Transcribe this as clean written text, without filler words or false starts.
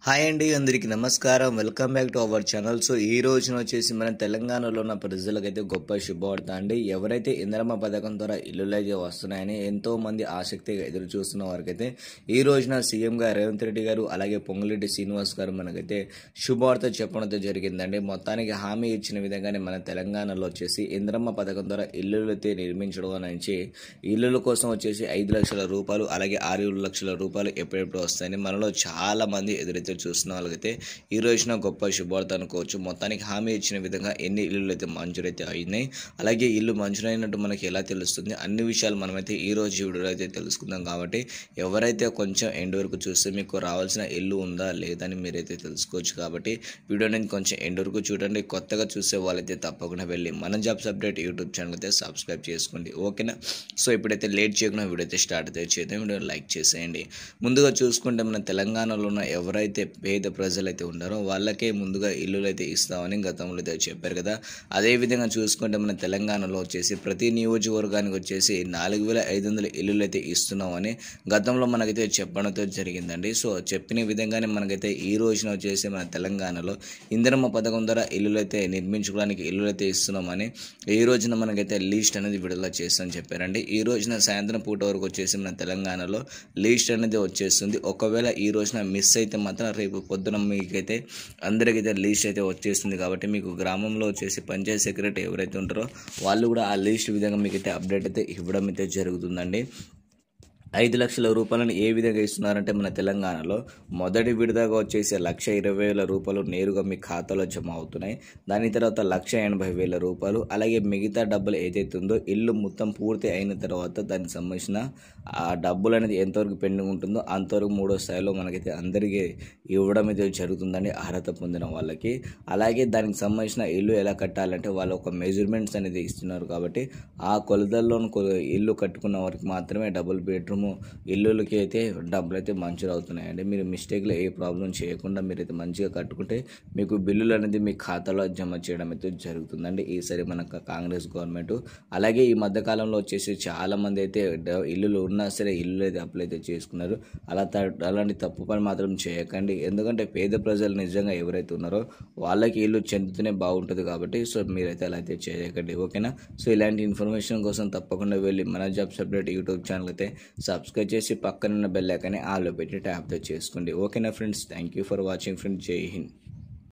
Hi అండి, అందరికీ నమస్కారం. Welcome back to our channel. So ఈ రోజున వచ్చేసి మన తెలంగాణలో ఉన్న ప్రజలకైతే గొప్ప శుభవార్త అండి. ఎవరైతే ఇందిరమ్మ పథకం ద్వారా ఇల్లులు అయితే వస్తున్నాయని ఎంతో మంది ఆసక్తిగా ఎదురు చూస్తున్న వారికైతే ఈ రోజున సీఎం గారు రేవంత్ రెడ్డి గారు అలాగే పొంగులేటి శ్రీనివాస్ గారు మనకైతే శుభవార్త చెప్పడంతో జరిగిందండి. మొత్తానికి హామీ ఇచ్చిన విధంగానే మన తెలంగాణలో వచ్చేసి ఇందిరమ్మ పథకం ద్వారా ఇల్లులు అయితే నిర్మించడం నుంచి ఇల్లుల కోసం వచ్చేసి 5 లక్షల రూపాయలు అలాగే 6 లక్షల రూపాయలు ఎప్పుడెప్పుడు వస్తాయని మనలో చాలా మంది ఎదురైతే చూస్తున్న వాళ్ళకైతే ఈ రోజున గొప్ప శుభవార్త అనుకోవచ్చు. మొత్తానికి హామీ ఇచ్చిన విధంగా ఎన్ని ఇల్లులు అయితే మంజూరైతే అయినాయి, అలాగే ఇల్లు మంజూరైనట్టు మనకి ఎలా తెలుస్తుంది, అన్ని విషయాలు మనమైతే ఈ రోజు వీడియోలో అయితే తెలుసుకుందాం. కాబట్టి ఎవరైతే కొంచెం ఎండ్ వరకు చూస్తే మీకు రావాల్సిన ఇల్లు ఉందా లేదని మీరైతే తెలుసుకోవచ్చు. కాబట్టి వీడియోని కొంచెం ఎండ్ వరకు చూడండి. కొత్తగా చూసే వాళ్ళైతే తప్పకుండా వెళ్ళి మన జాబ్స్ అప్డేట్ యూట్యూబ్ ఛానల్ అయితే సబ్స్క్రైబ్ చేసుకోండి, ఓకేనా. సో ఇప్పుడైతే లేట్ చేయకుండా వీడియో అయితే స్టార్ట్ అయితే చేద్దాం. వీడియో లైక్ చేసేయండి. ముందుగా చూసుకుంటే మన తెలంగాణలో ఉన్న ఎవరైతే పేద ప్రజలు అయితే ఉన్నారో వాళ్ళకే ముందుగా ఇల్లులు అయితే ఇస్తామని గతంలో అయితే చెప్పారు కదా. అదేవిధంగా చూసుకుంటే మన తెలంగాణలో వచ్చేసి ప్రతి నియోజకవర్గానికి వచ్చేసి 4500 ఇల్లులు అయితే ఇస్తున్నామని గతంలో మనకైతే చెప్పడంతో జరిగిందండి. సో చెప్పిన విధంగానే మనకైతే ఈ రోజున వచ్చేసి మన తెలంగాణలో ఇందిరమ్మ పథకం ద్వారా ఇల్లులు అయితే నిర్మించుకోవడానికి ఇల్లులు అయితే ఇస్తున్నామని ఈ రోజున మనకైతే లీస్ట్ అనేది విడుదల చేస్తామని చెప్పారండి. ఈ రోజున సాయంత్రం పూట వరకు వచ్చేసి మన తెలంగాణలో లీస్ట్ అనేది వచ్చేస్తుంది. ఒకవేళ ఈ రోజున మిస్ అయితే మాత్రం రేపు పొద్దున మీకైతే అందరికైతే లీస్ట్ అయితే వచ్చేస్తుంది. కాబట్టి మీకు గ్రామంలో వచ్చేసి పంచాయత్ సెక్రటరీ ఎవరైతే ఉంటారో వాళ్ళు కూడా ఆ లీస్ట్ విధంగా మీకైతే అప్డేట్ అయితే ఇవ్వడం అయితే జరుగుతుందండి. 5 లక్షల రూపాయలను ఏ విధంగా ఇస్తున్నారంటే మన తెలంగాణలో మొదటి విడతగా వచ్చేసి 1,20,000 రూపాయలు నేరుగా మీ ఖాతాలో జమ అవుతున్నాయి. దాని తర్వాత 1,80,000 రూపాయలు, అలాగే మిగతా డబ్బులు ఏదైతే ఉందో ఇల్లు మొత్తం పూర్తి అయిన తర్వాత దానికి సంబంధించిన ఆ డబ్బులు అనేది ఎంతవరకు పెండింగ్ ఉంటుందో అంతవరకు 3వ స్థాయిలో మనకైతే అందరికీ ఇవ్వడం అయితే జరుగుతుందండి అర్హత పొందిన వాళ్ళకి. అలాగే దానికి సంబంధించిన ఇల్లు ఎలా కట్టాలంటే వాళ్ళు ఒక మెజర్మెంట్స్ అనేది ఇస్తున్నారు. కాబట్టి ఆ కొలతల్లో ఇల్లు కట్టుకున్న వారికి మాత్రమే డబుల్ బెడ్రూమ్ ఇల్లులకి అయితే డబ్బులు అయితే మంజూరు అవుతున్నాయండి. మీరు మిస్టేక్లో ఏ ప్రాబ్లం చేయకుండా మీరైతే మంచిగా కట్టుకుంటే మీకు బిల్లులు అనేది మీ ఖాతాలో జమ చేయడం అయితే జరుగుతుందండి ఈసారి మన కాంగ్రెస్ గవర్నమెంట్. అలాగే ఈ మధ్యకాలంలో వచ్చేసి చాలామంది అయితే ఇల్లులు ఉన్నా సరే ఇల్లు అయితే అప్లై అయితే చేసుకున్నారు. అలాంటి తప్పు పని మాత్రం చేయకండి. ఎందుకంటే పేద ప్రజలు నిజంగా ఎవరైతే ఉన్నారో వాళ్ళకి ఇల్లు చెందుతూనే బాగుంటుంది. కాబట్టి సో మీరైతే అలా అయితే చేయకండి, ఓకేనా. సో ఇలాంటి ఇన్ఫర్మేషన్ కోసం తప్పకుండా వెళ్ళి మన జాబ్స్ అప్డేట్ యూట్యూబ్ ఛానల్ అయితే సబ్స్క్రైబ్ చేసి పక్కనున్న బెల్ ఐకాన్ని ఆల్లో పెట్టి ట్యాప్ చేసుకోండి, ఓకేనా friends. Thank you for watching friends. జై హింద్.